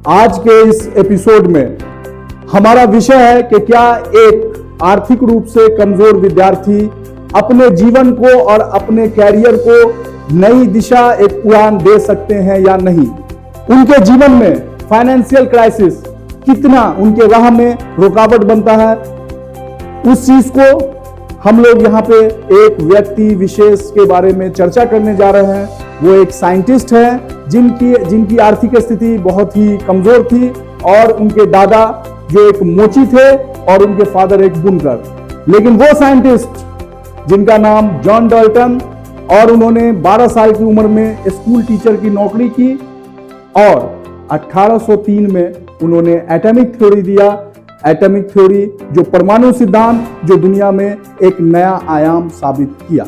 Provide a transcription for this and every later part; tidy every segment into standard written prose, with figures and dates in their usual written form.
आज के इस एपिसोड में हमारा विषय है कि क्या एक आर्थिक रूप से कमजोर विद्यार्थी अपने जीवन को और अपने कैरियर को नई दिशा, एक उड़ान दे सकते हैं या नहीं। उनके जीवन में फाइनेंशियल क्राइसिस कितना उनके राह में रुकावट बनता है, उस चीज को हम लोग यहाँ पे एक व्यक्ति विशेष के बारे में चर्चा करने जा रहे हैं। वो एक साइंटिस्ट है जिनकी आर्थिक स्थिति बहुत ही कमजोर थी और उनके दादा जो एक मोची थे और उनके फादर एक बुनकर। लेकिन वो साइंटिस्ट जिनका नाम जॉन डाल्टन, और उन्होंने 12 साल की उम्र में स्कूल टीचर की नौकरी की और 1803 में उन्होंने एटॉमिक थ्योरी दिया। एटॉमिक थ्योरी जो परमाणु सिद्धांत, जो दुनिया में एक नया आयाम साबित किया।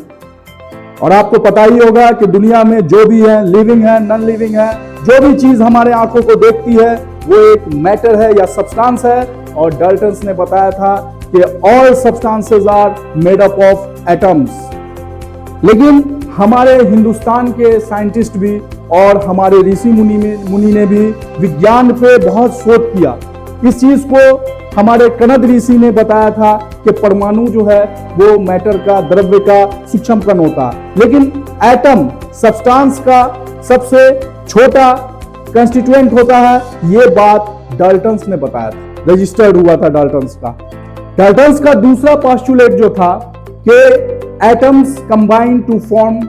और आपको पता ही होगा कि दुनिया में जो भी है, लिविंग है, नॉन लिविंग है, जो भी चीज हमारे आंखों को देखती है वो एक मैटर है या सब्सटेंस है। और डाल्टन ने बताया था कि all substances are made up of atoms. लेकिन हमारे हिंदुस्तान के साइंटिस्ट भी और हमारे ऋषि मुनि ने भी विज्ञान पे बहुत शोध किया। इस चीज को हमारे कनद ऋषि ने बताया था कि परमाणु जो है वो मैटर का, द्रव्य का सूक्ष्म कण होता है, लेकिन एटम सब्सटेंस का सबसे छोटा कंस्टिट्यूएंट होता है। ये बात डाल्टन ने बताया था, रजिस्टर्ड हुआ था डाल्टन का। डाल्टन का दूसरा पोस्टुलेट जो था कि atoms combine to form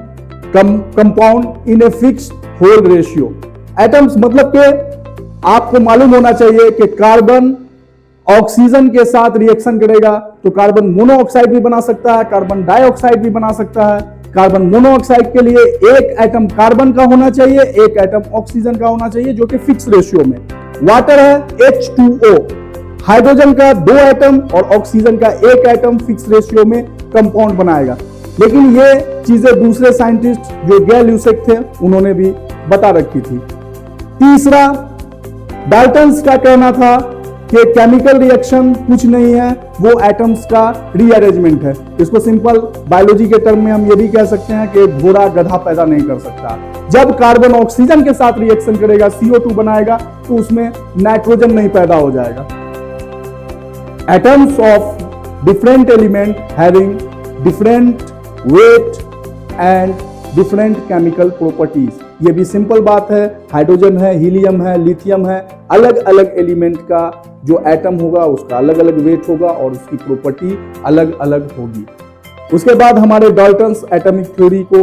compound in a fixed whole ratio. Atoms मतलब कि आपको मालूम होना चाहिए कि कार्बन ऑक्सीजन के साथ रिएक्शन करेगा तो कार्बन मोनोऑक्साइड भी बना सकता है, कार्बन डाइऑक्साइड भी बना सकता है। कार्बन मोनोऑक्साइड के लिए एक एटम कार्बन का होना चाहिए, एक एटम ऑक्सीजन का होना चाहिए, जो कि फिक्स रेशियो में। वाटर है H2O, हाइड्रोजन का 2 एटम और ऑक्सीजन का 1 एटम फिक्स रेशियो में कंपाउंड बनाएगा। लेकिन ये चीजें दूसरे साइंटिस्ट जो गैल ल्यूसेक थे उन्होंने भी बता रखी थी। तीसरा, डाल्टन का कहना था कि केमिकल रिएक्शन कुछ नहीं है, वो एटम्स का रीअरेंजमेंट है। इसको सिंपल बायोलॉजी के टर्म में हम ये भी कह सकते हैं कि घोड़ा गधा पैदा नहीं कर सकता। जब कार्बन ऑक्सीजन के साथ रिएक्शन करेगा, CO2 बनाएगा, तो उसमें नाइट्रोजन नहीं पैदा हो जाएगा। Atoms of different element having different weight and different chemical properties. ये भी सिंपल बात है। हाइड्रोजन है, हीलियम है, लिथियम है, अलग अलग एलिमेंट का जो एटम होगा उसका अलग अलग वेट होगा और उसकी प्रॉपर्टी अलग अलग होगी। उसके बाद हमारे डाल्टन एटॉमिक थ्योरी को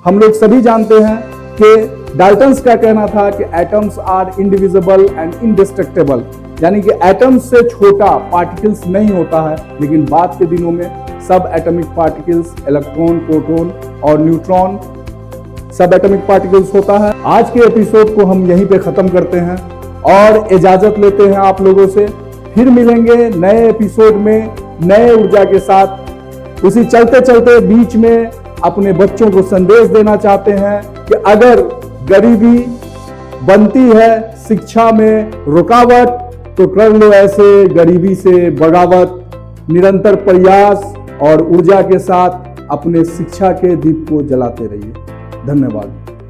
हम लोग सभी जानते हैं कि डाल्टन का कहना था कि atoms are indivisible and indestructible, यानी कि एटम्स से छोटा पार्टिकल्स नहीं होता है। लेकिन बाद के दिनों में सब एटॉमिक पार्टिकल्स, इलेक्ट्रॉन, प्रोटॉन और न्यूट्रॉन सब एटॉमिक पार्टिकल्स होता है। आज के एपिसोड को हम यहीं पे खत्म करते हैं और इजाजत लेते हैं आप लोगों से। फिर मिलेंगे नए एपिसोड में नए ऊर्जा के साथ। उसी चलते चलते बीच में अपने बच्चों को संदेश देना चाहते हैं कि अगर गरीबी बनती है शिक्षा में रुकावट, तो कर लो ऐसे गरीबी से बगावत। निरंतर प्रयास और ऊर्जा के साथ अपने शिक्षा के दीप को जलाते रहिए। धन्यवाद।